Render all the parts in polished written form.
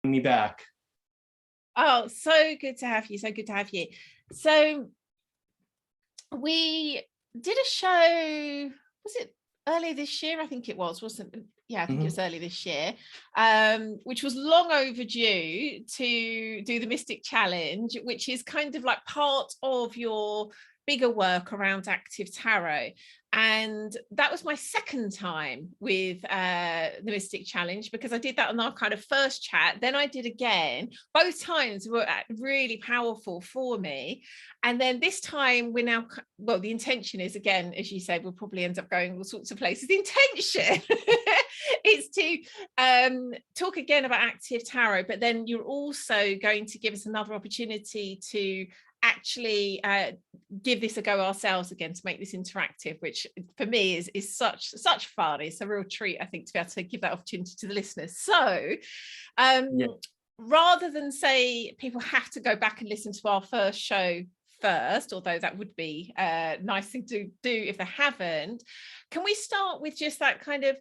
Me back. Oh, so good to have you. So good to have you. So we did a show, was it earlier this year? I think it was, wasn't it? Yeah, I think it was early this year, which was long overdue to do the Mystic Challenge, which is kind of like part of your bigger work around active tarot. And that was my second time with the Mystic Challenge, because I did that on our kind of first chat. Then I did again. Both times were really powerful for me. And then this time we're now, well, the intention is, again, as you said, we'll probably end up going all sorts of places. The intention is to talk again about active tarot, but then you're also going to give us another opportunity to actually give this a go ourselves again, to make this interactive, which for me is such fun. It's a real treat, I think, to be able to give that opportunity to the listeners. So rather than say people have to go back and listen to our first show first, although that would be a nice thing to do if they haven't, can we start with just that kind of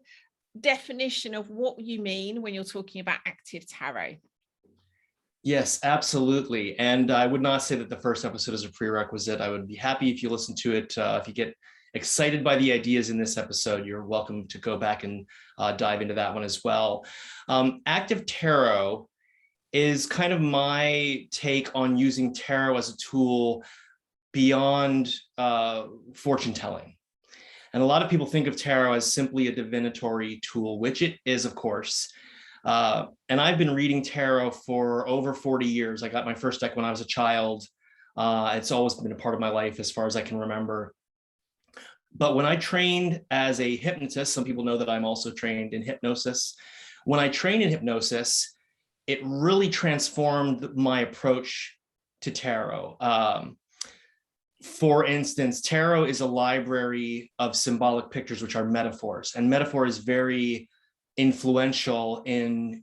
definition of what you mean when you're talking about active tarot? Yes, absolutely. And I would not say that the first episode is a prerequisite. I would be happy if you listen to it. If you get excited by the ideas in this episode, you're welcome to go back and dive into that one as well. Active tarot is kind of my take on using tarot as a tool beyond fortune telling. And a lot of people think of tarot as simply a divinatory tool, which it is, of course. And I've been reading tarot for over 40 years. I got my first deck when I was a child. It's always been a part of my life as far as I can remember. But when I trained as a hypnotist, some people know that I'm also trained in hypnosis. When I trained in hypnosis, it really transformed my approach to tarot. For instance, tarot is a library of symbolic pictures, which are metaphors, and metaphor is very influential in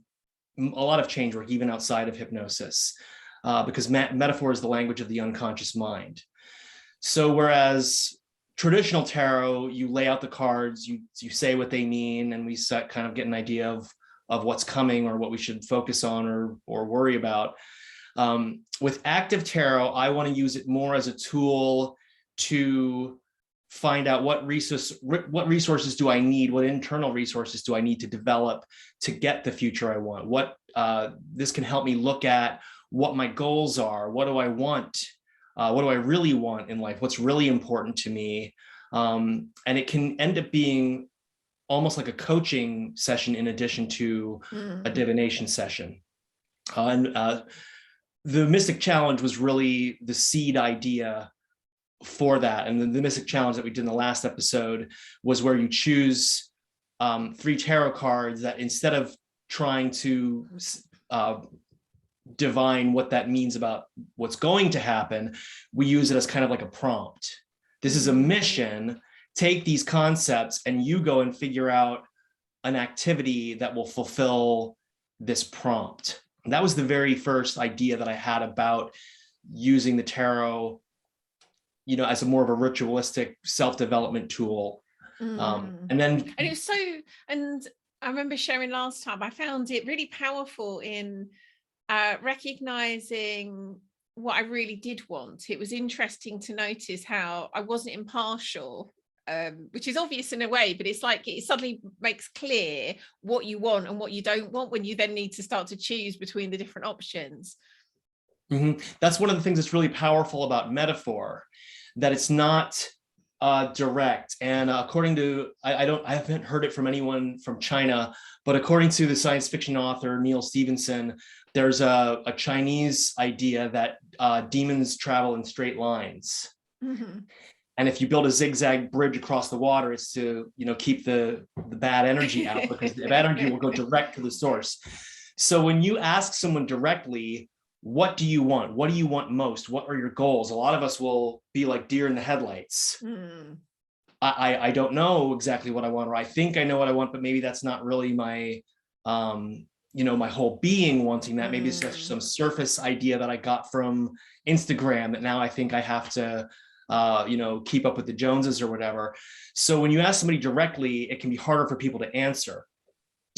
a lot of change work, even outside of hypnosis, because metaphor is the language of the unconscious mind. So whereas traditional tarot, you lay out the cards, you say what they mean, and we kind of get an idea of what's coming or what we should focus on or worry about. With active tarot, I want to use it more as a tool to find out what resources do I need, what internal resources do I need to develop to get the future I want. What this can help me look at what my goals are. What do I want? What do I really want in life? What's really important to me? And it can end up being almost like a coaching session in addition to a divination session. The Mystic Challenge was really the seed idea for that. And the Mystic Challenge that we did in the last episode was where you choose 3 tarot cards that, instead of trying to divine what that means about what's going to happen, we use it as kind of like a prompt. This is a mission. Take these concepts and you go and figure out an activity that will fulfill this prompt. And that was the very first idea that I had about using the tarot, as a more of a ritualistic self-development tool. And it was and I remember sharing last time, I found it really powerful in recognizing what I really did want. It was interesting to notice how I wasn't impartial, which is obvious in a way, but it's like it suddenly makes clear what you want and what you don't want when you then need to start to choose between the different options. That's one of the things that's really powerful about metaphor, that it's not direct. And according to, I haven't heard it from anyone from China, but according to the science fiction author Neil Stephenson, there's a Chinese idea that demons travel in straight lines. And if you build a zigzag bridge across the water, it's to, keep the bad energy out, because the bad energy will go direct to the source. So when you ask someone directly, what do you want? What do you want most? What are your goals? A lot of us will be like deer in the headlights. I don't know exactly what I want, or I think I know what I want, but maybe that's not really my, my whole being wanting that. Maybe it's just some surface idea that I got from Instagram that now I think I have to keep up with the Joneses or whatever. So when you ask somebody directly, it can be harder for people to answer.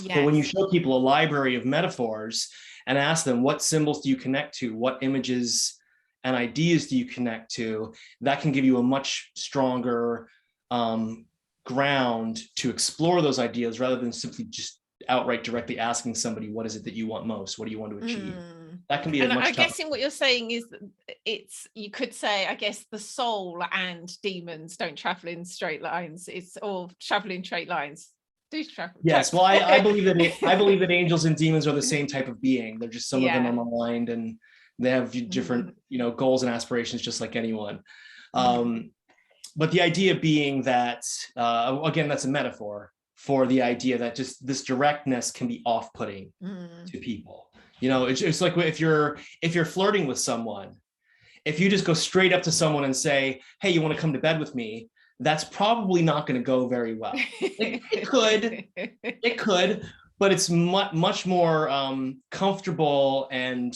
Yes. But when you show people a library of metaphors and ask them, what symbols do you connect to? What images and ideas do you connect to? That can give you a much stronger ground to explore those ideas, rather than simply just outright directly asking somebody, what is it that you want most? What do you want to achieve? That can be a much I'm tougher. guessing what you're saying is that you could say, I guess, the soul and demons don't travel in straight lines. It's all travel in straight lines. Do travel. Yes, well, I believe that angels and demons are the same type of being. They're just, some of them are maligned, and they have different, goals and aspirations, just like anyone. But the idea being that, again, that's a metaphor for the idea that just this directness can be off-putting to people. It's like if you're flirting with someone, if you just go straight up to someone and say, hey, you want to come to bed with me? That's probably not going to go very well. It could, but it's much more comfortable and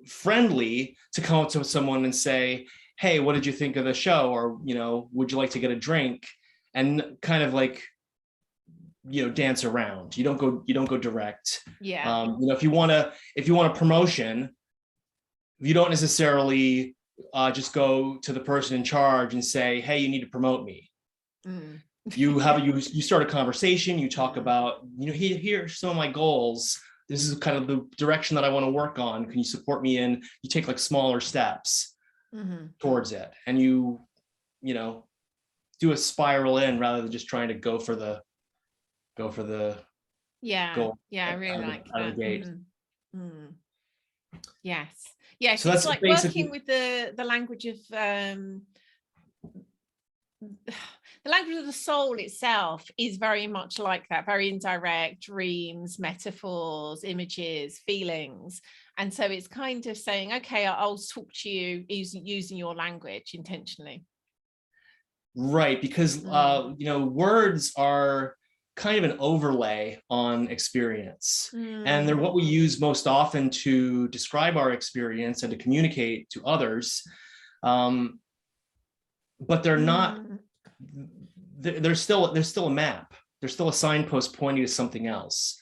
friendly to come up to someone and say, hey, what did you think of the show? Or, would you like to get a drink? And kind of like, dance around. You don't go direct. Yeah. If you want a promotion, you don't necessarily just go to the person in charge and say, hey, you need to promote me. You start a conversation, you talk about, here's some of my goals. This is kind of the direction that I want to work on. Can you support me in? You take like smaller steps towards it, and you do a spiral in, rather than just trying to go for the goal. I really like that. Yes, so it's like working with the language of the language of the soul itself is very much like that, very indirect, dreams, metaphors, images, feelings. And so it's kind of saying, okay, I'll talk to you using your language intentionally. Right, because words are kind of an overlay on experience, and they're what we use most often to describe our experience and to communicate to others, but they're not. They're still a map. They're still a signpost pointing to something else.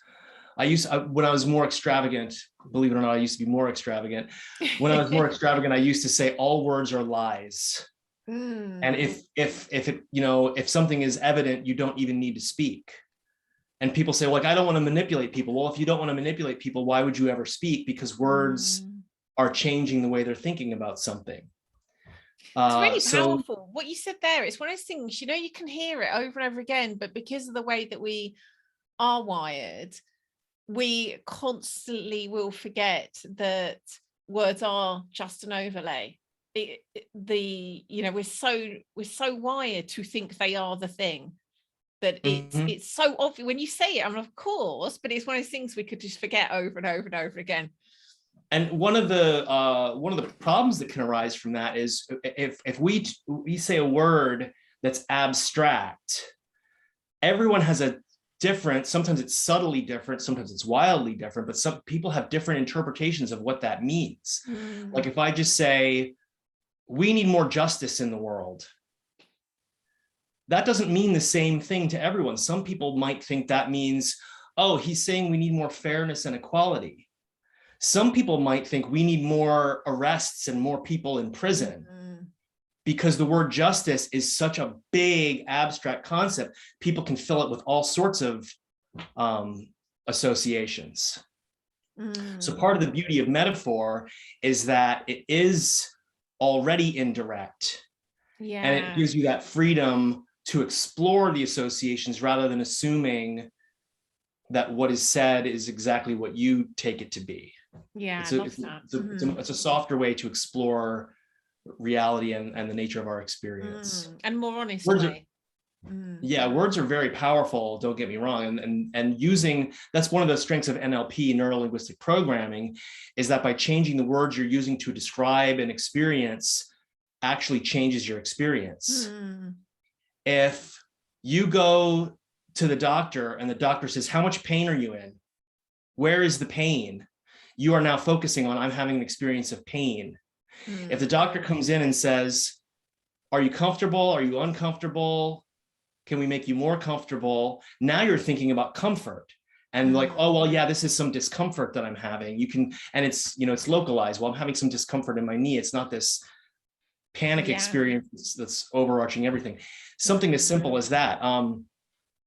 When I was more extravagant, believe it or not, I used to be more extravagant. When I was more extravagant, I used to say all words are lies. And if something is evident, you don't even need to speak. And people say, like, I don't want to manipulate people. Well, if you don't want to manipulate people, why would you ever speak? Because words are changing the way they're thinking about something. It's really powerful. What you said there, it's one of those things, you can hear it over and over again, but because of the way that we are wired, we constantly will forget that words are just an overlay. We're so wired to think they are the thing that it's so obvious when you say it. I mean, of course, but it's one of those things we could just forget over and over and over again. And one of the problems that can arise from that is if we say a word that's abstract, everyone has a different, sometimes it's subtly different, sometimes it's wildly different, but some people have different interpretations of what that means. Like if I just say, we need more justice in the world, that doesn't mean the same thing to everyone. Some people might think that means, oh, he's saying we need more fairness and equality. Some people might think we need more arrests and more people in prison, because the word justice is such a big abstract concept. People can fill it with all sorts of associations. So part of the beauty of metaphor is that it is already indirect, and it gives you that freedom to explore the associations rather than assuming that what is said is exactly what you take it to be. It's a softer way to explore reality and the nature of our experience, and more honest way. Words are very powerful, don't get me wrong, and using, that's one of the strengths of NLP, neuro-linguistic programming, is that by changing the words you're using to describe an experience actually changes your experience. If you go to the doctor and the doctor says, how much pain are you in? Where is the pain? You are now focusing on, I'm having an experience of pain. If the doctor comes in and says, are you comfortable? Are you uncomfortable? Can we make you more comfortable? Now you're thinking about comfort. and like, oh, well, yeah, this is some discomfort that I'm having. You can, and it's, it's localized. Well, I'm having some discomfort in my knee. It's not this panic experience that's overarching everything. Something as simple as that.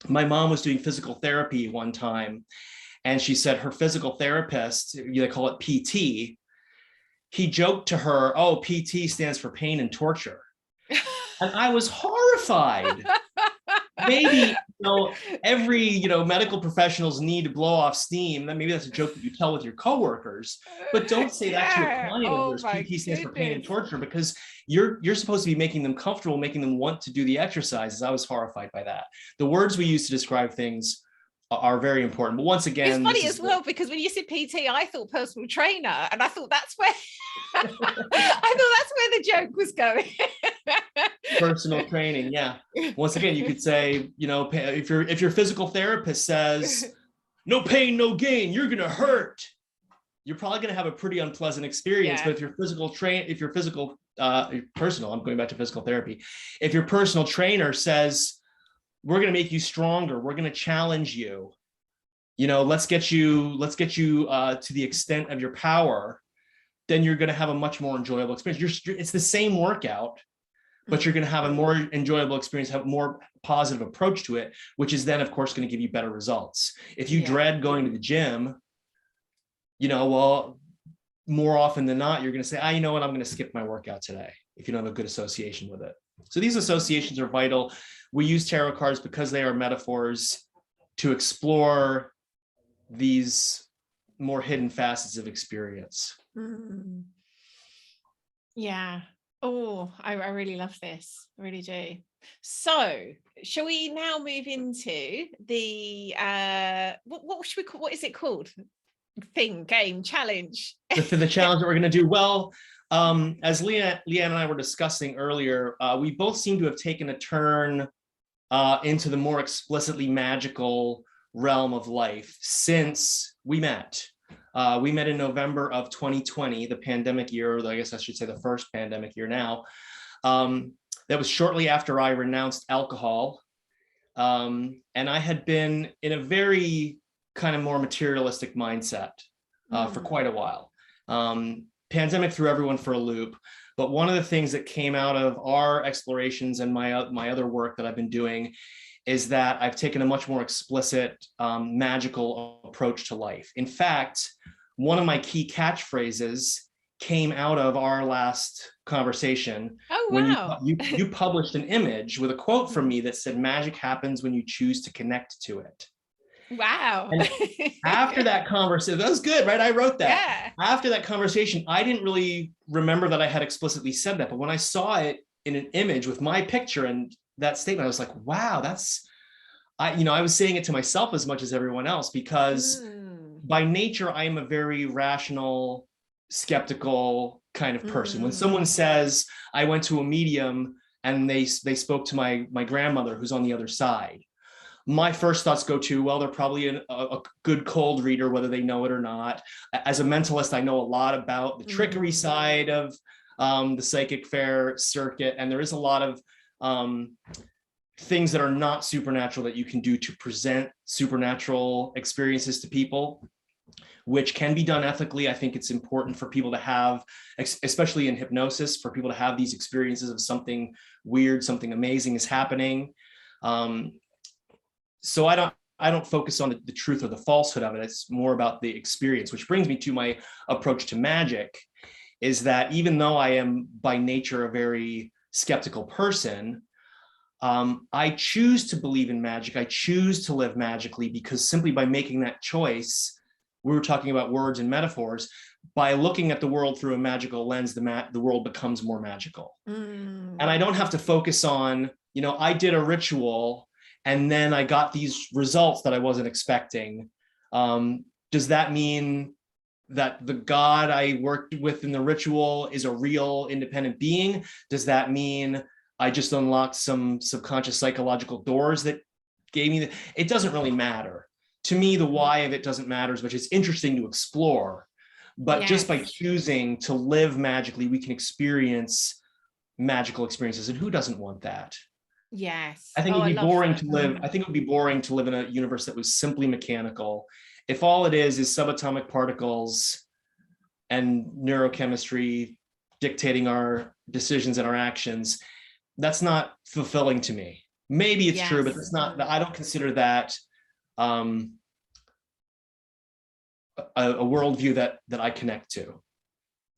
My mom was doing physical therapy one time, and she said her physical therapist, they call it PT, he joked to her, oh, PT stands for pain and torture. And I was horrified. Maybe, every, medical professionals need to blow off steam. Then maybe that's a joke that you tell with your coworkers, but don't say that to a client of yours. PT stands for pain and torture, because you're supposed to be making them comfortable, making them want to do the exercises. I was horrified by that. The words we use to describe things are very important. But once again, it's funny as well, because when you said PT, I thought personal trainer, and I thought that's where the joke was going. Personal training, yeah. Once again, you could say, if your physical therapist says no pain, no gain, you're gonna hurt, you're probably gonna have a pretty unpleasant experience. But if your personal, I'm going back to physical therapy. If your personal trainer says, we're going to make you stronger, we're going to challenge you, let's get you to the extent of your power, then you're going to have a much more enjoyable experience. It's the same workout, but you're going to have a more enjoyable experience, have a more positive approach to it, which is then, of course, going to give you better results. If you dread going to the gym, well, more often than not, you're going to say, you know what, I'm going to skip my workout today, if you don't have a good association with it. So these associations are vital. We use tarot cards because they are metaphors to explore these more hidden facets of experience. Yeah. Oh, I really love this. I really do. So shall we now move into the what should we call, what is it called? Game challenge. The challenge that we're going to do. Well, as Lian and I were discussing earlier, we both seem to have taken a turn into the more explicitly magical realm of life since we met. We met in November of 2020, the pandemic year, or I guess I should say the first pandemic year now. That was shortly after I renounced alcohol. And I had been in a very kind of more materialistic mindset for quite a while. Pandemic threw everyone for a loop. But one of the things that came out of our explorations and my other work that I've been doing is that I've taken a much more explicit magical approach to life. In fact, one of my key catchphrases came out of our last conversation. Oh, wow. When you published an image with a quote from me that said, magic happens when you choose to connect to it. Wow. And after that conversation, that was good, right? I wrote that. Yeah. After that conversation, I didn't really remember that I had explicitly said that, but when I saw it in an image with my picture and that statement, I was like, wow, I was saying it to myself as much as everyone else, because by nature, I am a very rational, skeptical kind of person. When someone says, I went to a medium and they spoke to my grandmother who's on the other side, my first thoughts go to, well, they're probably a good cold reader, whether they know it or not. As a mentalist, I know a lot about the trickery side of the psychic fair circuit. And there is a lot of things that are not supernatural that you can do to present supernatural experiences to people, which can be done ethically. I think it's important for people to have, especially in hypnosis, for people to have these experiences of something weird, something amazing is happening. So I don't focus on the truth or the falsehood of it. It's more about the experience, which brings me to my approach to magic, is that even though I am by nature a very skeptical person, I choose to believe in magic. I choose to live magically, because simply by making that choice, we were talking about words and metaphors, by looking at the world through a magical lens, the world becomes more magical. And I don't have to focus on, I did a ritual and then I got these results that I wasn't expecting. Does that mean that the God I worked with in the ritual is a real independent being? Does that mean I just unlocked some subconscious psychological doors that gave me it doesn't really matter. To me, the why of it doesn't matter as much. It's interesting to explore, but just by choosing to live magically, we can experience magical experiences. And who doesn't want that? Yes. I think it Oh, would I be love boring that. to live. I think it would be boring to live in a universe that was simply mechanical. If all it is subatomic particles and neurochemistry dictating our decisions and our actions, that's not fulfilling to me. Maybe it's true, but Yes. that's not, I don't consider that a worldview that I connect to.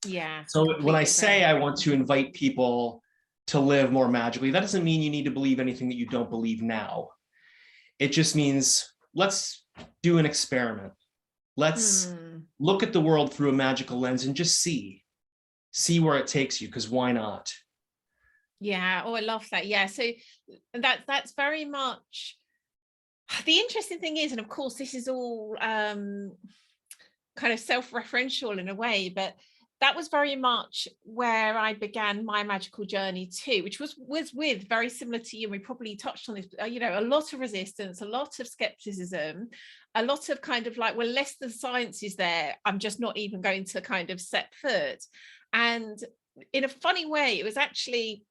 Yeah. So when I Completely say agree. I want to invite people to live more magically, that doesn't mean you need to believe anything that you don't believe now. It just means let's do an experiment. Let's look at the world through a magical lens and just see where it takes you, because why not? Yeah. Oh, I love that. Yeah. So that's very much the interesting thing is, and of course, this is all kind of self-referential in a way, but that was very much where I began my magical journey too, which was with very similar to you. And we probably touched on this, you know, a lot of resistance, a lot of skepticism, a lot of kind of like, well, unless the science is there, I'm just not even going to kind of set foot. And in a funny way, it was actually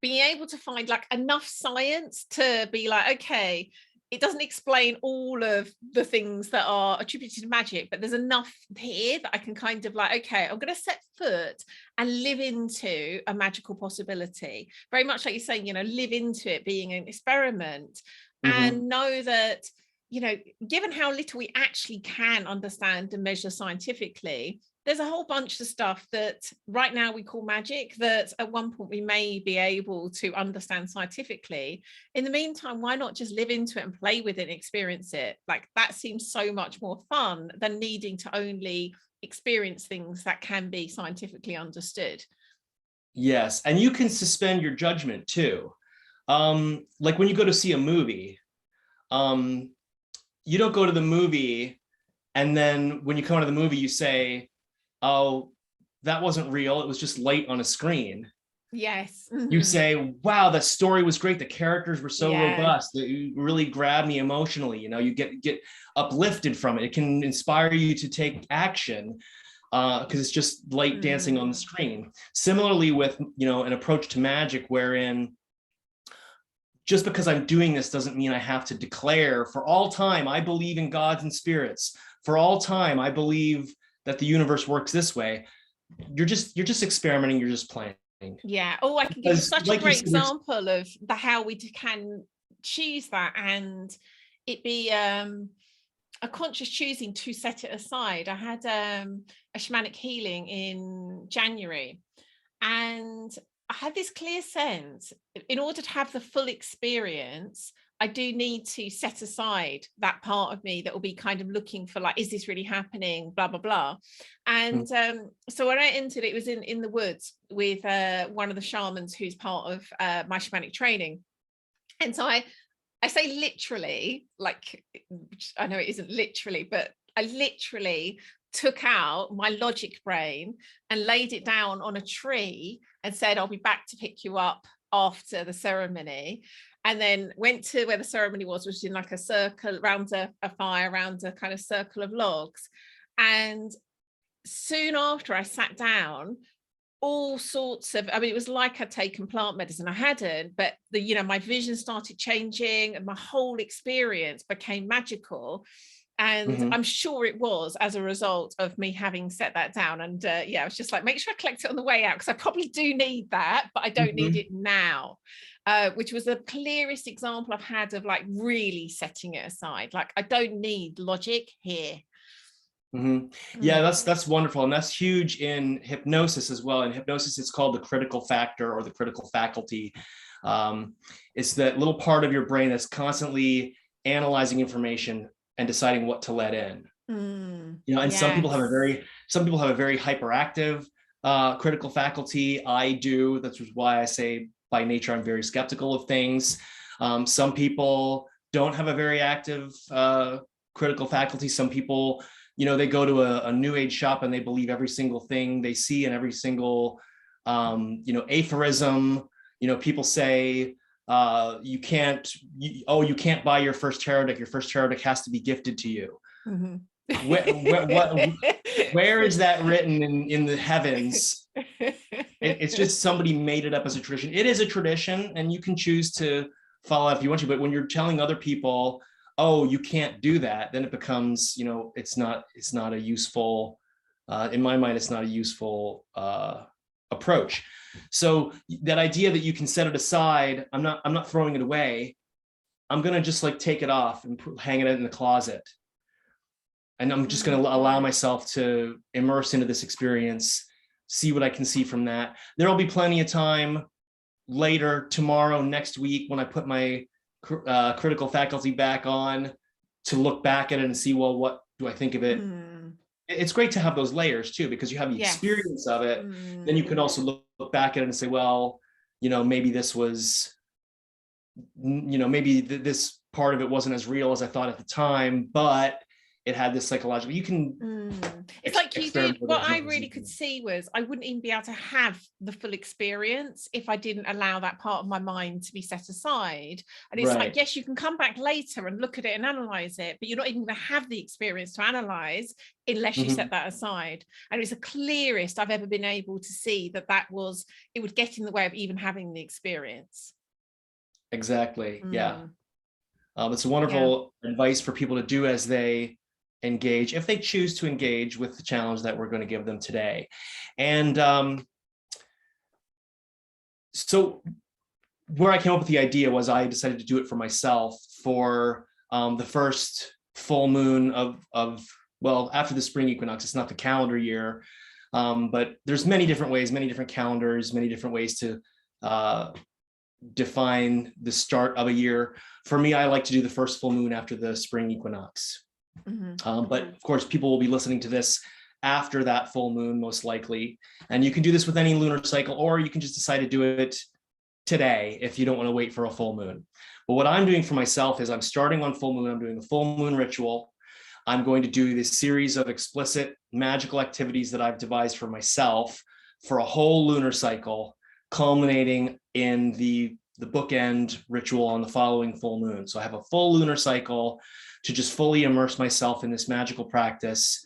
being able to find like enough science to be like, okay, it doesn't explain all of the things that are attributed to magic, but there's enough here that I can kind of like, okay, I'm going to set foot and live into a magical possibility. Very much like you're saying, you know, live into it being an experiment, and know that, you know, given how little we actually can understand and measure scientifically, there's a whole bunch of stuff that right now we call magic that at one point we may be able to understand scientifically. In the meantime, why not just live into it and play with it and experience it? Like that seems so much more fun than needing to only experience things that can be scientifically understood. Yes, and you can suspend your judgment too. Like when you go to see a movie, you don't go to the movie and then when you come out of the movie, you say, oh, that wasn't real. It was just light on a screen. Yes. You say, wow, the story was great. The characters were so robust that you really grabbed me emotionally. You know, you get uplifted from it. It can inspire you to take action because it's just light dancing on the screen. Similarly with, you know, an approach to magic wherein just because I'm doing this doesn't mean I have to declare for all time, I believe in gods and spirits. For all time, I believe that the universe works this way. You're just experimenting. You're just playing. Yeah. Oh, I can give you such like a great said, example of how we can choose that and it be a conscious choosing to set it aside. I had a shamanic healing in January, and I had this clear sense in order to have the full experience, I do need to set aside that part of me that will be kind of looking for like, is this really happening? Blah, blah, blah. And so when I entered, it was in the woods with one of the shamans who's part of my shamanic training. And so I say literally, like, I know it isn't literally, but I literally took out my logic brain and laid it down on a tree and said, I'll be back to pick you up after the ceremony. And then went to where the ceremony was, which was in like a circle around a fire, around a kind of circle of logs. And soon after I sat down, all sorts of, I mean, it was like I'd taken plant medicine. I hadn't, but the, you know, my vision started changing and my whole experience became magical. And I'm sure it was as a result of me having set that down. And yeah, I was just like, make sure I collect it on the way out, because I probably do need that, but I don't need it now. Which was the clearest example I've had of like really setting it aside. Like, I don't need logic here. Yeah, that's wonderful. And that's huge in hypnosis as well. In hypnosis, it's called the critical factor or the critical faculty. It's that little part of your brain that's constantly analyzing information and deciding what to let in. You know, and some people have a very hyperactive critical faculty. I do. That's why I say by nature I'm very skeptical of things. Some people don't have a very active critical faculty. Some people, you know, they go to a new age shop and they believe every single thing they see and every single you know, aphorism. You know, people say you can't buy your first tarot deck. Your first tarot deck has to be gifted to you. Where is that written in the heavens? It's just somebody made it up as a tradition. It is a tradition, and you can choose to follow it if you want to. But when you're telling other people, oh, you can't do that, then it becomes, it's not a useful, in my mind, it's not a useful approach. So that idea that you can set it aside, I'm not throwing it away. I'm going to just like take it off and hang it in the closet. And I'm just going to allow myself to immerse into this experience, see what I can see from that. There'll be plenty of time later, tomorrow, next week, when I put my critical faculty back on, to look back at it and see, well, what do I think of it? It's great to have those layers too, because you have the experience of it. Then you can also look back at it and say, well, maybe this was, maybe this part of it wasn't as real as I thought at the time, but it had this psychological, you can it's like you did. What I really could see was I wouldn't even be able to have the full experience if I didn't allow that part of my mind to be set aside. And it's like, yes, you can come back later and look at it and analyze it, but you're not even going to have the experience to analyze unless you set that aside. And it's the clearest I've ever been able to see that it would get in the way of even having the experience. Exactly. Yeah. It's a wonderful advice for people to do as they engage, if they choose to engage with the challenge that we're going to give them today. And so where I came up with the idea was I decided to do it for myself for the first full moon of well, after the spring equinox. It's not the calendar year, but there's many different ways, many different calendars, many different ways to define the start of a year. For me, I like to do the first full moon after the spring equinox. But of course, people will be listening to this after that full moon, most likely. And you can do this with any lunar cycle, or you can just decide to do it today if you don't want to wait for a full moon. But what I'm doing for myself is I'm starting on full moon. I'm doing a full moon ritual. I'm going to do this series of explicit magical activities that I've devised for myself for a whole lunar cycle, culminating in the bookend ritual on the following full moon. So I have a full lunar cycle to just fully immerse myself in this magical practice,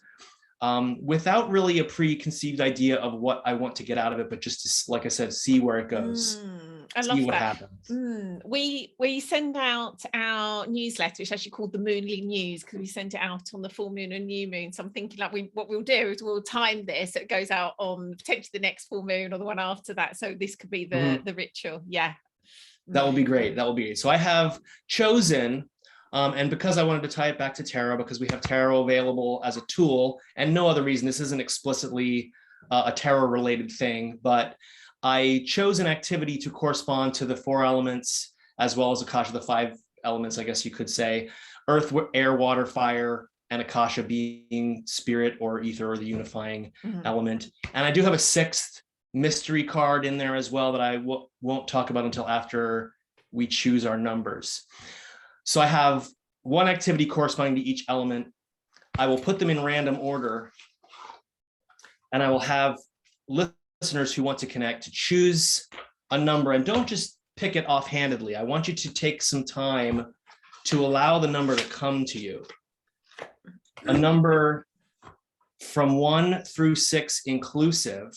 without really a preconceived idea of what I want to get out of it, but just to, like I said, see where it goes. I love see what that. happens. We send out our newsletter, it's actually called the Moonly News, because we send it out on the full moon and new moon. So I'm thinking like what we'll do is we'll time this so it goes out on potentially the next full moon or the one after that. So this could be the ritual. Yeah. That will be great. That will be great. So I have chosen, and because I wanted to tie it back to tarot, because we have tarot available as a tool, and no other reason, this isn't explicitly a tarot related thing, but I chose an activity to correspond to the 4 elements, as well as Akasha, the 5 elements, I guess you could say, earth, air, water, fire, and Akasha being spirit or ether, or the unifying element. And I do have a 6th mystery card in there as well that I won't talk about until after we choose our numbers. So I have one activity corresponding to each element. I will put them in random order, and I will have listeners who want to connect to choose a number, and don't just pick it offhandedly. I want you to take some time to allow the number to come to you. A number from 1 through 6 inclusive.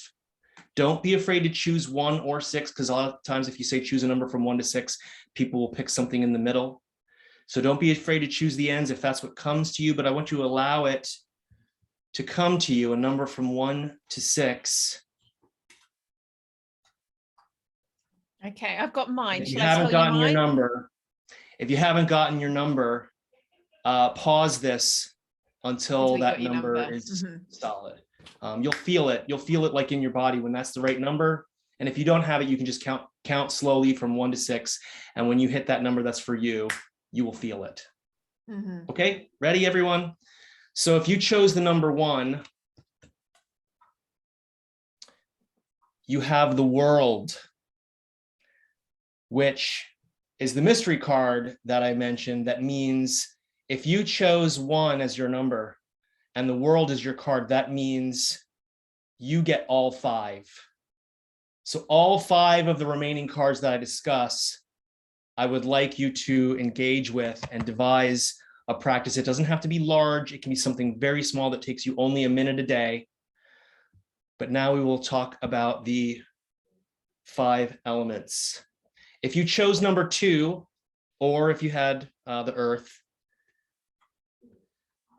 Don't be afraid to choose 1 or 6, because a lot of times if you say choose a number from 1 to 6, people will pick something in the middle. So don't be afraid to choose the ends if that's what comes to you, but I want you to allow it to come to you, a number from 1 to 6. Okay, I've got mine. If you haven't gotten your number, pause this until that number is solid. You'll feel it. You'll feel it like in your body when that's the right number. And if you don't have it, you can just count slowly from 1 to 6. And when you hit that number that's for you, you will feel it. Okay, ready, everyone? So if you chose the number 1, you have the world, which is the mystery card that I mentioned. That means if you chose 1 as your number and the world is your card, that means you get all 5. So all 5 of the remaining cards that I discuss, I would like you to engage with and devise a practice. It doesn't have to be large. It can be something very small that takes you only a minute a day. But now we will talk about the 5 elements. If you chose number 2, or if you had the earth,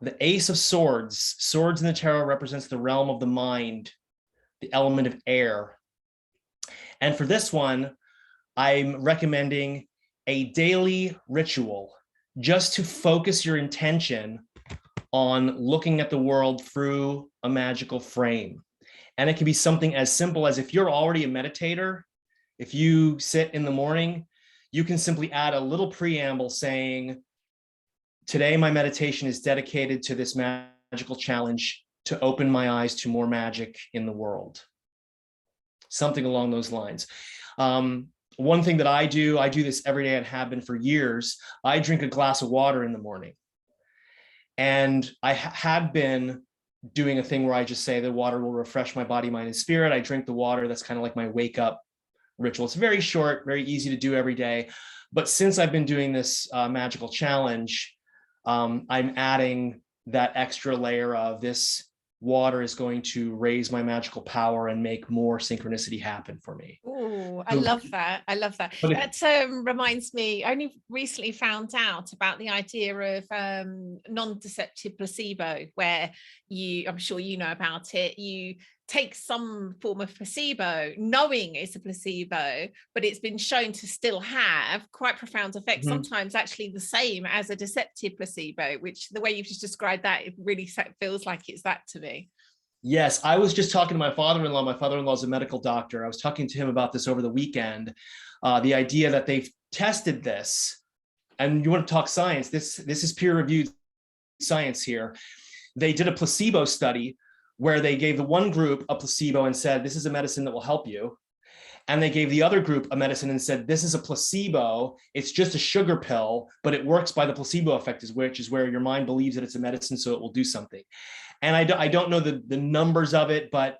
the Ace of Swords. Swords in the tarot represents the realm of the mind, the element of air. And for this one, I'm recommending a daily ritual just to focus your intention on looking at the world through a magical frame. And it can be something as simple as, if you're already a meditator, if you sit in the morning, you can simply add a little preamble saying, today my meditation is dedicated to this magical challenge to open my eyes to more magic in the world. Something along those lines. One thing that I do this every day and have been for years. I drink a glass of water in the morning. And I had been doing a thing where I just say the water will refresh my body, mind, and spirit. I drink the water. That's kind of like my wake up ritual. It's very short, very easy to do every day. But since I've been doing this magical challenge, I'm adding that extra layer of this water is going to raise my magical power and make more synchronicity happen for me. Oh, I love that. I love that. That reminds me, I only recently found out about the idea of non-deceptive placebo, where I'm sure you know about it, you take some form of placebo knowing it's a placebo, but it's been shown to still have quite profound effects, sometimes actually the same as a deceptive placebo, which the way you've just described that, it really feels like it's that to me. Yes, I was just talking to my father-in-law. My father-in-law is a medical doctor. I was talking to him about this over the weekend. The idea that they've tested this, and you want to talk science, this is peer-reviewed science here. They did a placebo study where they gave the one group a placebo and said, this is a medicine that will help you. And they gave the other group a medicine and said, this is a placebo. It's just a sugar pill, but it works by the placebo effect, which is where your mind believes that it's a medicine, so it will do something. And I don't know the numbers of it, but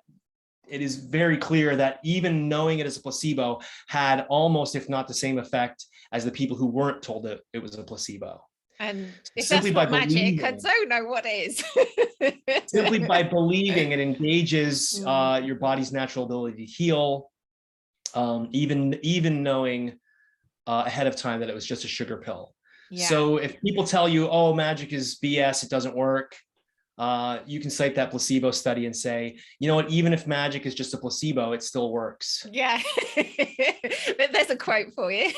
it is very clear that even knowing it as a placebo had almost, if not the same effect as the people who weren't told that it was a placebo. And if simply that's not magic, I don't know what is. Simply by believing, it engages your body's natural ability to heal, even knowing ahead of time that it was just a sugar pill. Yeah. So if people tell you, oh, magic is BS, it doesn't work, you can cite that placebo study and say, you know what, even if magic is just a placebo, it still works. Yeah. But there's a quote for you.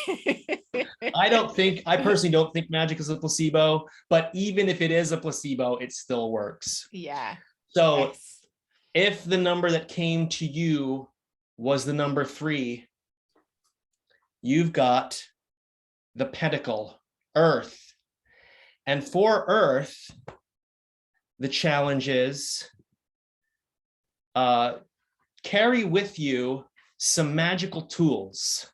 I personally don't think magic is a placebo, but even if it is a placebo, it still works. Yeah. So yes. If the number that came to you was the number 3, you've got the pentacle, Earth. And for Earth, the challenge is carry with you some magical tools.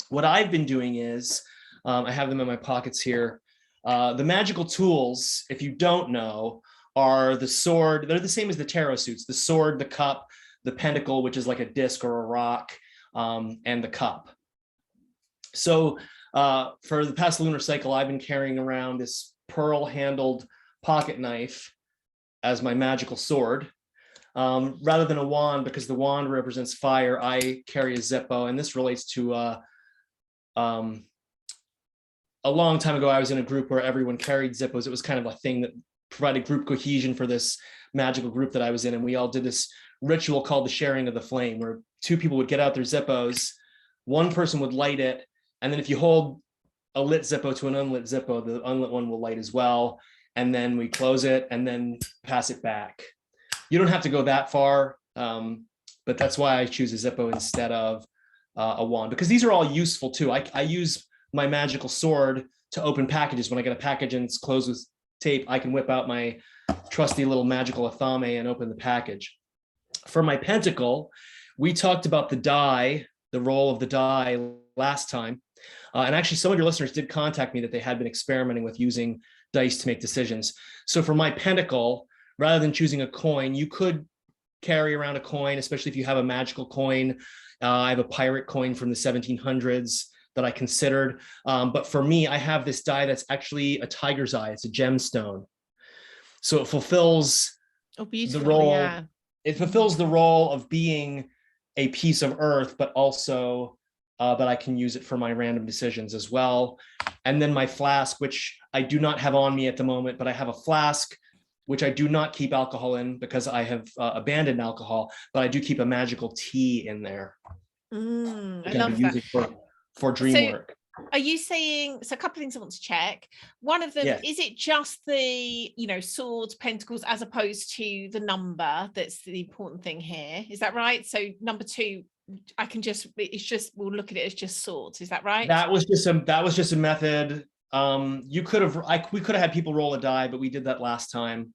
What I've been doing is, I have them in my pockets here. The magical tools, if you don't know, are the sword. They're the same as the tarot suits: the sword, the cup, the pentacle, which is like a disc or a rock, and the cup. So for the past lunar cycle, I've been carrying around this pearl-handled pocket knife as my magical sword. Rather than a wand, because the wand represents fire, I carry a Zippo, and this relates to a long time ago. I was in a group where everyone carried Zippos. It was kind of a thing that provided group cohesion for this magical group that I was in, and we all did this ritual called the sharing of the flame, where 2 people would get out their Zippos, one person would light it, and then if you hold a lit Zippo to an unlit Zippo, the unlit one will light as well, and then we close it and then pass it back. You don't have to go that far, but that's why I choose a Zippo instead of a wand, because these are all useful too. I use my magical sword to open packages. When I get a package and it's closed with tape, I can whip out my trusty little magical athame and open the package. For my pentacle, we talked about the die, the role of the die last time. And actually, some of your listeners did contact me that they had been experimenting with using dice to make decisions. So for my pentacle, rather than choosing a coin, you could carry around a coin, especially if you have a magical coin. I have a pirate coin from the 1700s that I considered. But for me, I have this die that's actually a tiger's eye. It's a gemstone. So it fulfills the role. Yeah. It fulfills the role of being a piece of earth, but also that I can use it for my random decisions as well. And then my flask, which I do not have on me at the moment, but I have a flask, which I do not keep alcohol in because I have abandoned alcohol, but I do keep a magical tea in there. I I'll love be that. using for dream work. Are you saying, so a couple of things I want to check. One of them, Yes. Is it just the, swords, pentacles, as opposed to the number that's the important thing here? Is that right? So number 2, we'll look at it as just swords. Is that right? That was just a method. We could have had people roll a die, but we did that last time.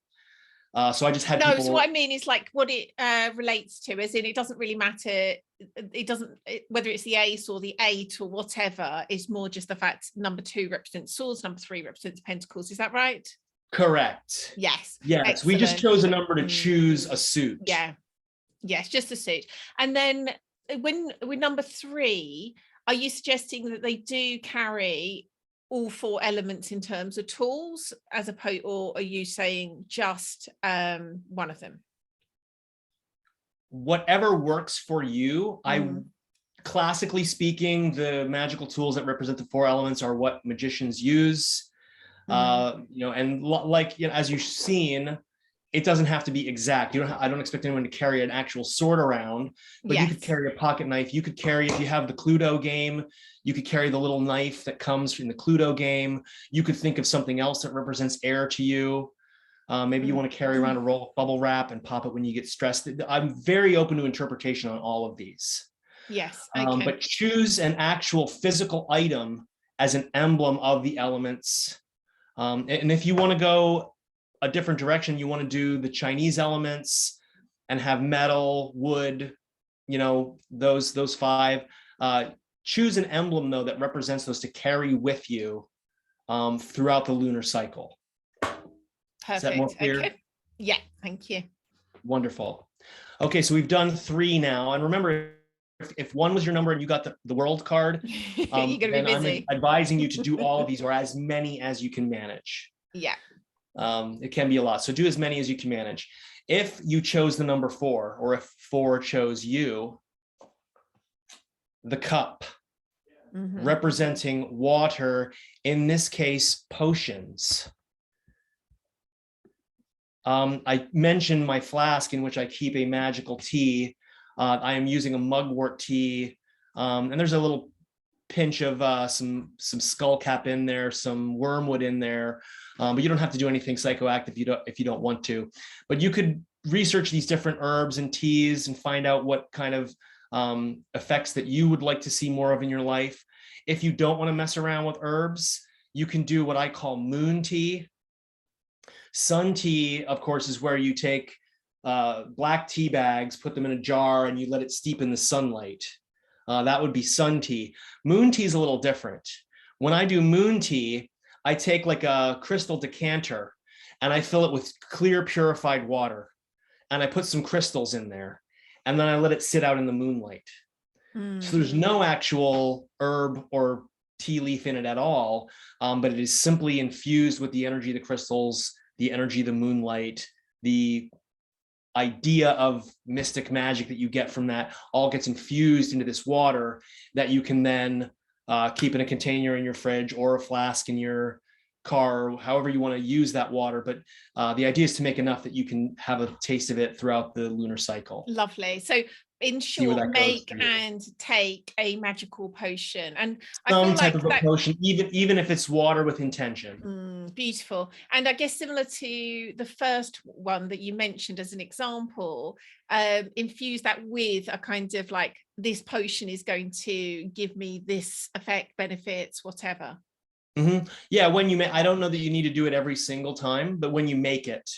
So I just had people. So what I mean is like what it relates to, as in it doesn't really matter. Whether it's the ace or the 8 or whatever, is more just the fact number 2 represents swords, number 3 represents pentacles. Is that right? Correct. Yes. Excellent. We just chose a number to choose a suit. Yeah. Yes, just a suit. And then with number 3, are you suggesting that they do carry all 4 elements in terms of tools, as opposed, or are you saying just one of them? Whatever works for you. Classically speaking, the magical tools that represent the 4 elements are what magicians use. As you've seen, it doesn't have to be exact. I don't expect anyone to carry an actual sword around, but you could carry a pocket knife. You could carry, if you have the Cluedo game, you could carry the little knife that comes in the Cluedo game. You could think of something else that represents air to you. Maybe you want to carry around a roll of bubble wrap and pop it when you get stressed. I'm very open to interpretation on all of these. Yes. Okay. But choose an actual physical item as an emblem of the elements. And if you want to go a different direction, you want to do the Chinese elements and have metal, wood, those 5. Choose an emblem though that represents those to carry with you throughout the lunar cycle. Perfect. Is that more clear? Okay. Yeah, thank you. Wonderful. Okay, so we've done 3 now, and remember, if 1 was your number and you got the world card, you're gonna be busy. I'm advising you to do all of these, or as many as you can manage. Yeah. It can be a lot, so do as many as you can manage. If you chose the number 4, or if 4 chose you, the cup, representing water, in this case, potions. I mentioned my flask in which I keep a magical tea. I am using a mugwort tea, and there's a little pinch of some skullcap in there, some wormwood in there, but you don't have to do anything psychoactive if you don't want to. But you could research these different herbs and teas and find out what kind of effects that you would like to see more of in your life. If you don't want to mess around with herbs, you can do what I call moon tea. Sun tea, of course, is where you take black tea bags, put them in a jar, and you let it steep in the sunlight. That would be sun tea. Moon tea is a little different. When I do moon tea, I take like a crystal decanter and I fill it with clear, purified water. And I put some crystals in there. And then I let it sit out in the moonlight. So there's no actual herb or tea leaf in it at all, but it is simply infused with the energy of the crystals, the energy of the moonlight, the idea of mystic magic that you get from that all gets infused into this water that you can then keep in a container in your fridge or a flask in your car, however you want to use that water. But the idea is to make enough that you can have a taste of it throughout the lunar cycle. Lovely. So in short, make and take a magical potion, and some type of a potion, even if it's water with intention. Beautiful. And I guess similar to the first one that you mentioned as an example, infuse that with a kind of like, this potion is going to give me this effect, benefits, whatever. Yeah, when you I don't know that you need to do it every single time, but when you make it,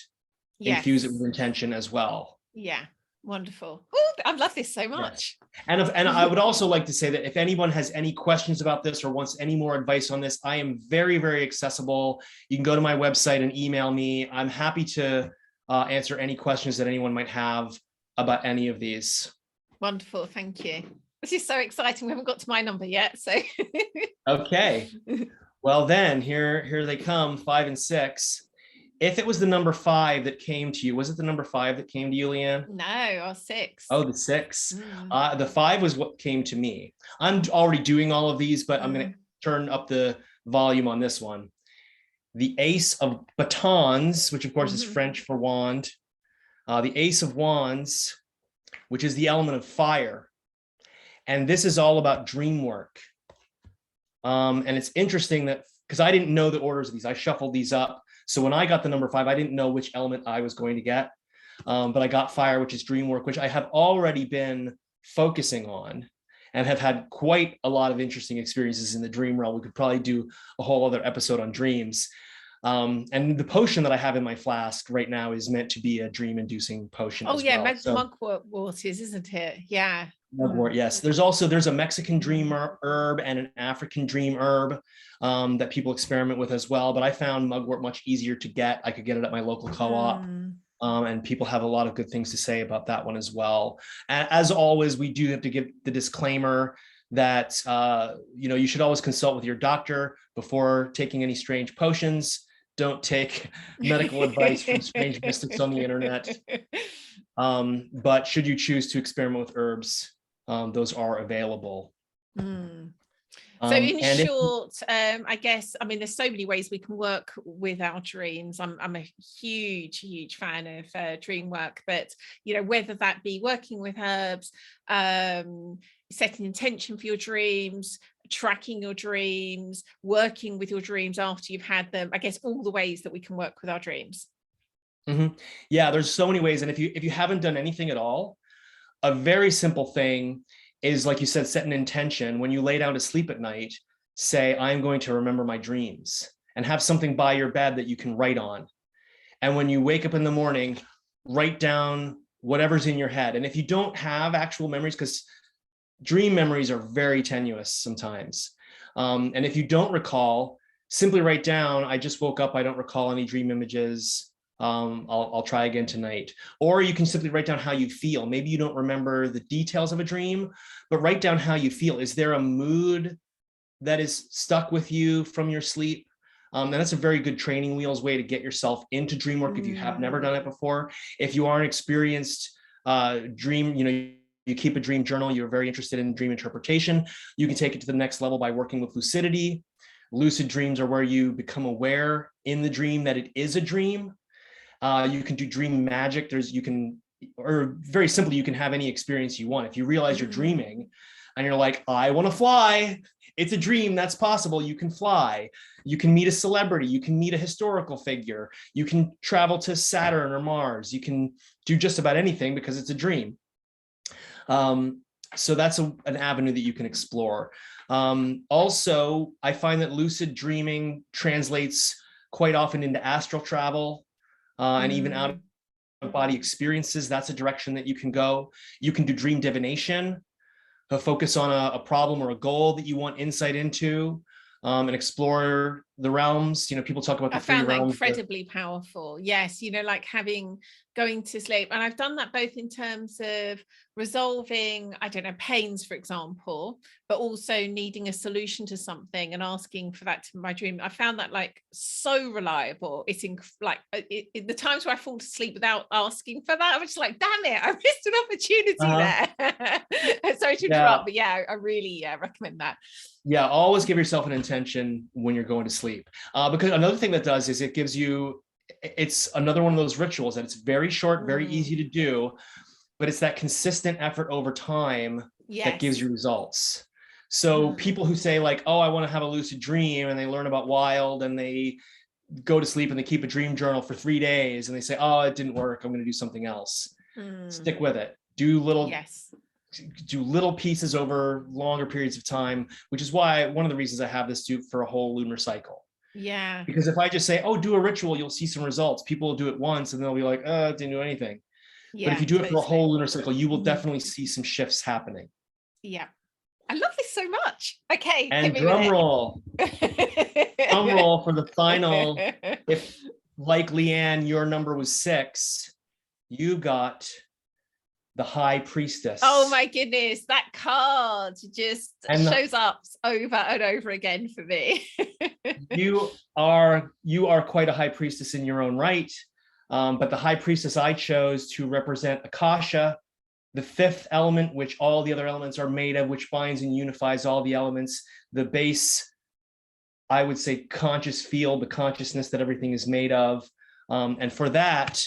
infuse it with intention as well. Yeah. Wonderful. Oh, I love this so much. Yes. And I would also like to say that if anyone has any questions about this or wants any more advice on this, I am very, very accessible. You can go to my website and email me. I'm happy to answer any questions that anyone might have about any of these. Wonderful. Thank you. This is so exciting. We haven't got to my number yet. So okay. Well, then here they come, 5 and 6. If it was the number 5 that came to you, was it the number 5 that came to you, Lian? No, or 6. Oh, the 6. The 5 was what came to me. I'm already doing all of these, but I'm going to turn up the volume on this one. The Ace of Batons, which of course is French for wand. The Ace of Wands, which is the element of fire. And this is all about dream work. And it's interesting that, because I didn't know the orders of these, I shuffled these up. So when I got the number 5, I didn't know which element I was going to get. But I got fire, which is dream work, which I have already been focusing on and have had quite a lot of interesting experiences in the dream realm. We could probably do a whole other episode on dreams. And the potion that I have in my flask right now is meant to be a dream-inducing potion. Oh, as yeah, well. mugwort waters, isn't it? Yeah. Mugwort, yes. There's a Mexican dream herb and an African dream herb that people experiment with as well. But I found mugwort much easier to get. I could get it at my local co-op. And people have a lot of good things to say about that one as well. As always, we do have to give the disclaimer that you should always consult with your doctor before taking any strange potions. Don't take medical advice from strange mystics on the internet. But should you choose to experiment with herbs, those are available. So in short, I guess, I mean, there's so many ways we can work with our dreams. I'm a huge fan of dream work, but, whether that be working with herbs, setting intention for your dreams, tracking your dreams, working with your dreams after you've had them, I guess all the ways that we can work with our dreams. Yeah, there's so many ways. And if you haven't done anything at all, a very simple thing is, like you said, set an intention. When you lay down to sleep at night, say, I'm going to remember my dreams, and have something by your bed that you can write on. And when you wake up in the morning, write down whatever's in your head. And if you don't have actual memories, because dream memories are very tenuous sometimes. And if you don't recall, simply write down, I just woke up, I don't recall any dream images. I'll try again tonight. Or you can simply write down how you feel. Maybe you don't remember the details of a dream, but write down how you feel. Is there a mood that is stuck with you from your sleep? And that's a very good training wheels way to get yourself into dream work if you have never done it before. If you are an experienced dream, you keep a dream journal, you're very interested in dream interpretation, you can take it to the next level by working with lucidity. Lucid dreams are where you become aware in the dream that it is a dream. You can do dream magic. Or very simply, you can have any experience you want. If you realize you're dreaming and you're like, I want to fly, it's a dream, that's possible. You can fly. You can meet a celebrity. You can meet a historical figure. You can travel to Saturn or Mars. You can do just about anything because it's a dream. So that's an avenue that you can explore. Also, I find that lucid dreaming translates quite often into astral travel. And even out of body experiences. That's a direction that you can go. You can do dream divination, focus on a problem or a goal that you want insight into, and explore the realms. People talk about the three realms. I found that incredibly powerful. Yes, like going to sleep. And I've done that both in terms of resolving, I don't know, pains, for example, but also needing a solution to something and asking for that to my dream. I found that so reliable. It's the times where I fall to sleep without asking for that, I'm just like, damn it, I missed an opportunity there. Sorry to interrupt, but yeah, I really recommend that. Yeah, always give yourself an intention when you're going to sleep. Because another thing that does is it's another one of those rituals that it's very short, very easy to do, but it's that consistent effort over time that gives you results. So people who say oh, I want to have a lucid dream, and they learn about wild and they go to sleep and they keep a dream journal for 3 days and they say, oh, it didn't work, I'm going to do something else. Stick with it. Do little pieces over longer periods of time, which is why one of the reasons I have this for a whole lunar cycle. Yeah. Because if I just say, oh, do a ritual, you'll see some results. People will do it once and they'll be like, oh, it didn't do anything. Yeah, but if you do it for a whole lunar cycle, you will definitely see some shifts happening. Yeah. I love this so much. Okay. And drum roll. Drum roll for the final. If, like Lian, your number was 6, you got the High Priestess. Oh my goodness, that card just shows up over and over again for me. you are quite a High Priestess in your own right, but the High Priestess I chose to represent Akasha, the fifth element, which all the other elements are made of, which binds and unifies all the elements, the base, I would say, conscious field, the consciousness that everything is made of. And for that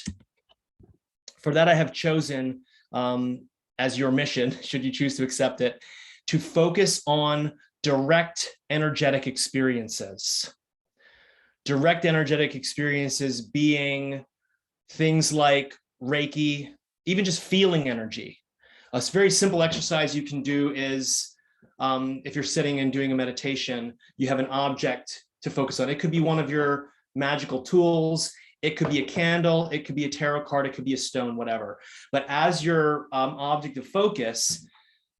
I have chosen as your mission, should you choose to accept it, to focus on direct energetic experiences. Direct energetic experiences being things like Reiki, even just feeling energy. A very simple exercise you can do is, if you're sitting and doing a meditation, you have an object to focus on. It could be one of your magical tools. It could be a candle. It could be a tarot card. It could be a stone, whatever. But as your object of focus,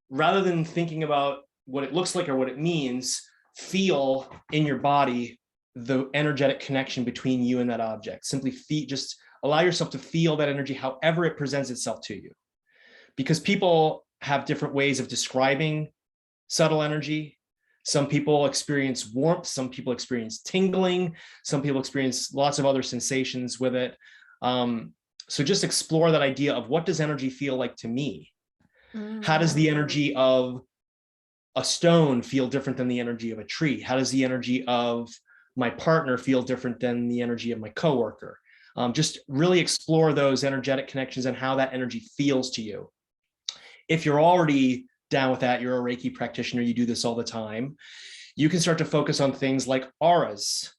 rather than thinking about what it looks like or what it means, feel in your body the energetic connection between you and that object. Simply just allow yourself to feel that energy however it presents itself to you. Because people have different ways of describing subtle energy. Some people experience warmth, some people experience tingling, some people experience lots of other sensations with it. So just explore that idea of, what does energy feel like to me? How does the energy of a stone feel different than the energy of a tree? How does the energy of my partner feel different than the energy of my coworker? Just really explore those energetic connections and how that energy feels to you. If you're already down with that, you're a Reiki practitioner, you do this all the time, you can start to focus on things like auras,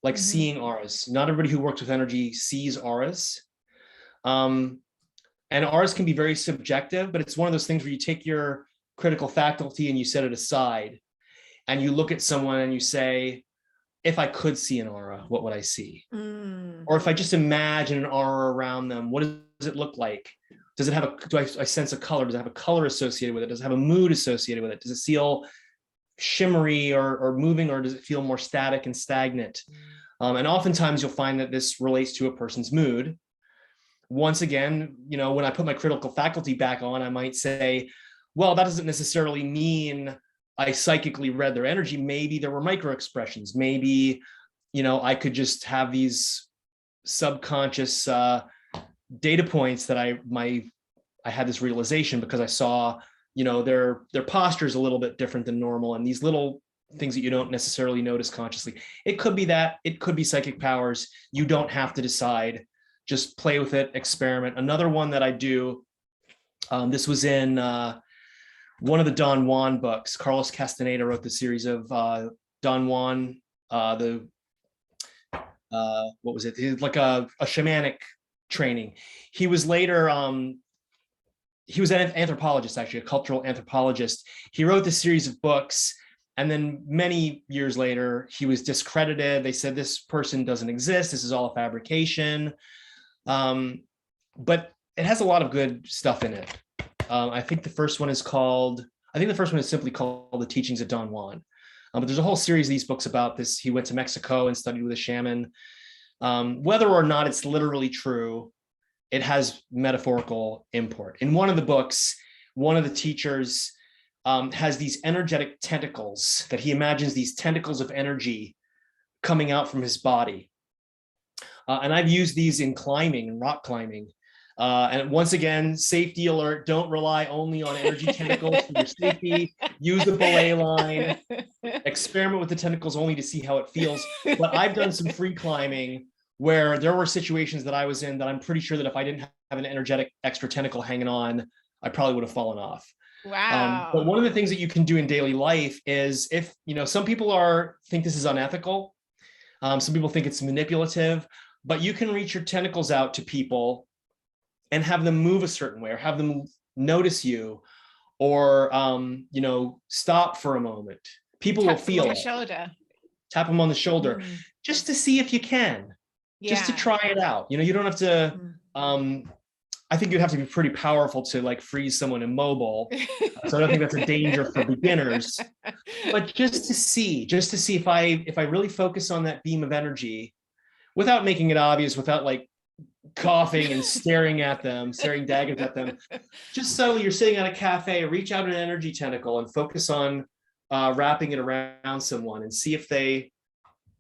like seeing auras. Not everybody who works with energy sees auras. And auras can be very subjective, but it's one of those things where you take your critical faculty and you set it aside and you look at someone and you say, if I could see an aura, what would I see? Or if I just imagine an aura around them, what does it look like? Does it have do I sense a color? Does it have a color associated with it? Does it have a mood associated with it? Does it feel shimmery or moving, or does it feel more static and stagnant? And oftentimes you'll find that this relates to a person's mood. Once again, when I put my critical faculty back on, I might say, well, that doesn't necessarily mean I psychically read their energy. Maybe there were micro expressions. Maybe, I could just have these subconscious data points that I had this realization because I saw, their posture is a little bit different than normal, and these little things that you don't necessarily notice consciously. It could be that, it could be psychic powers. You don't have to decide. Just play with it, experiment. Another one that I do, this was in one of the Don Juan books. Carlos Castaneda wrote the series of Don Juan, what was it? It was like a shamanic training. He was later, he was an anthropologist, actually, a cultural anthropologist. He wrote this series of books, and then many years later, he was discredited. They said, this person doesn't exist. This is all a fabrication. But it has a lot of good stuff in it. I think the first one is simply called The Teachings of Don Juan. But there's a whole series of these books about this. He went to Mexico and studied with a shaman. Whether or not it's literally true, it has metaphorical import. In one of the books, one of the teachers has these energetic tentacles that he imagines, these tentacles of energy coming out from his body. And I've used these in climbing and rock climbing. And once again, safety alert, don't rely only on energy tentacles for your safety. Use a belay line, experiment with the tentacles only to see how it feels. But I've done some free climbing where there were situations that I was in that I'm pretty sure that if I didn't have an energetic extra tentacle hanging on, I probably would have fallen off. Wow. But one of the things that you can do in daily life is, if, some people think this is unethical. Some people think it's manipulative, but you can reach your tentacles out to people and have them move a certain way, or have them notice you, or, stop for a moment. People will feel it. Tap them on the shoulder, just to see if you can, just to try it out. You don't have to, I think you'd have to be pretty powerful to freeze someone immobile. So I don't think that's a danger for beginners, but just to see if I really focus on that beam of energy without making it obvious, without coughing and staring daggers at them. Just subtly, you're sitting at a cafe, reach out an energy tentacle and focus on wrapping it around someone and see if they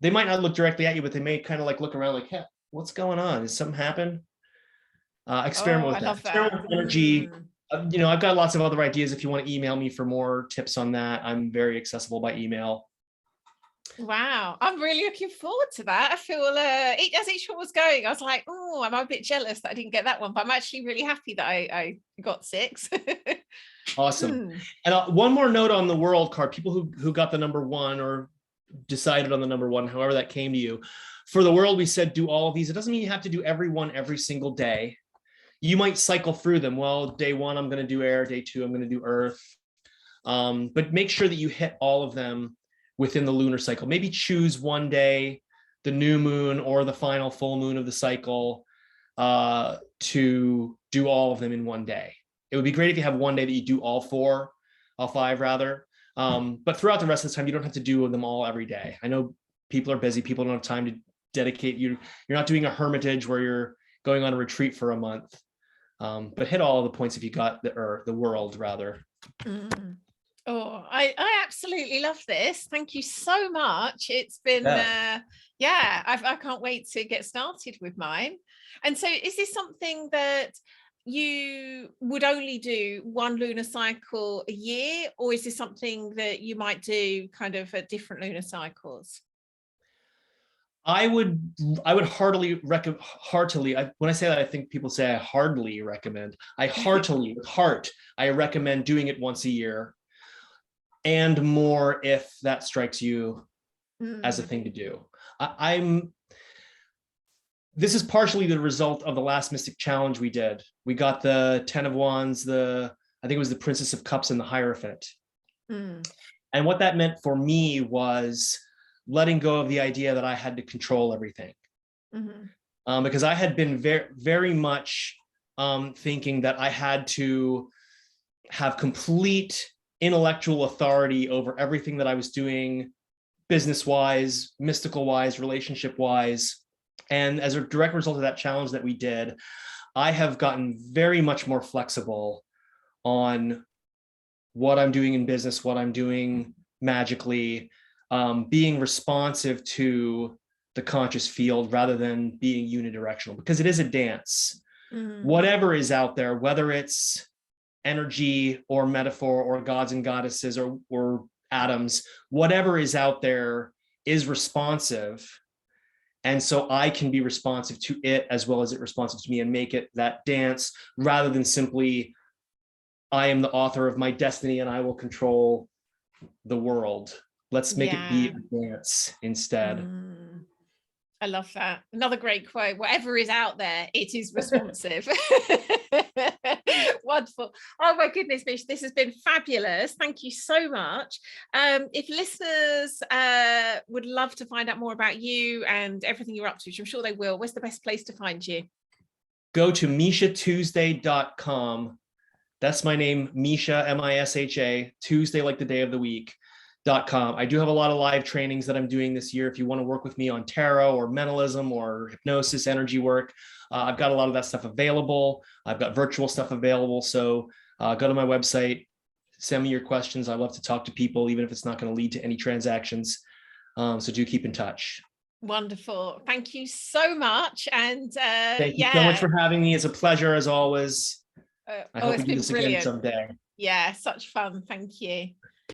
might not look directly at you, but they may kind of like look around like, hey, what's going on? Did something happen? Experiment with that. Experiment with energy. I've got lots of other ideas. If you want to email me for more tips on that, I'm very accessible by email. Wow, I'm really looking forward to that. I feel as each one was going, I was like, oh, I'm a bit jealous that I didn't get that one, but I'm actually really happy that I got 6. Awesome. And one more note on the world card, people who got the number 1 or decided on the number 1, however that came to you. For the world, we said do all of these. It doesn't mean you have to do every one every single day. You might cycle through them. Well, day 1, I'm going to do air. Day 2, I'm going to do earth. But make sure that you hit all of them within the lunar cycle. Maybe choose one day, the new moon or the final full moon of the cycle, to do all of them in one day. It would be great if you have one day that you do all 5 rather. But throughout the rest of the time, you don't have to do them all every day. I know people are busy. People don't have time to dedicate. You're not doing a hermitage where you're going on a retreat for a month. But hit all the points if you got the world rather. Oh, I absolutely love this. Thank you so much. It's been, I can't wait to get started with mine. And so is this something that you would only do 1 lunar cycle a year, or is this something that you might do kind of at different lunar cycles? I would heartily recommend, when I say that, I think people say I hardly recommend. I heartily, with heart, I recommend doing it once a year and more if that strikes you as a thing to do. This is partially the result of the last Mystic Challenge we did. We got the 10 of Wands, I think it was the Princess of Cups and the Hierophant. And what that meant for me was letting go of the idea that I had to control everything. Because I had been very, very much thinking that I had to have complete intellectual authority over everything that I was doing, business-wise, mystical-wise, relationship-wise. And as a direct result of that challenge that we did, I have gotten very much more flexible on what I'm doing in business, what I'm doing magically, being responsive to the conscious field rather than being unidirectional, because it is a dance. Whatever is out there, whether it's energy or metaphor or gods and goddesses or atoms, whatever is out there is responsive. And so I can be responsive to it as well as it responsive to me and make it that dance rather than simply, I am the author of my destiny and I will control the world. Let's make it be a dance instead. I love that. Another great quote. Whatever is out there, it is responsive. Wonderful. Oh my goodness, Mish, this has been fabulous. Thank you so much. If listeners would love to find out more about you and everything you're up to, which I'm sure they will, where's the best place to find you? Go to MishaTuesday.com. That's my name, Misha, M-I-S-H-A, Tuesday like the day of the week. .com. I do have a lot of live trainings that I'm doing this year. If you want to work with me on tarot or mentalism or hypnosis, energy work, I've got a lot of that stuff available. I've got virtual stuff available. So go to my website, send me your questions. I love to talk to people, even if it's not going to lead to any transactions. So do keep in touch. Wonderful. Thank you so much. And thank you so much for having me. It's a pleasure as always. I hope we do this again someday. Yeah, such fun. Thank you.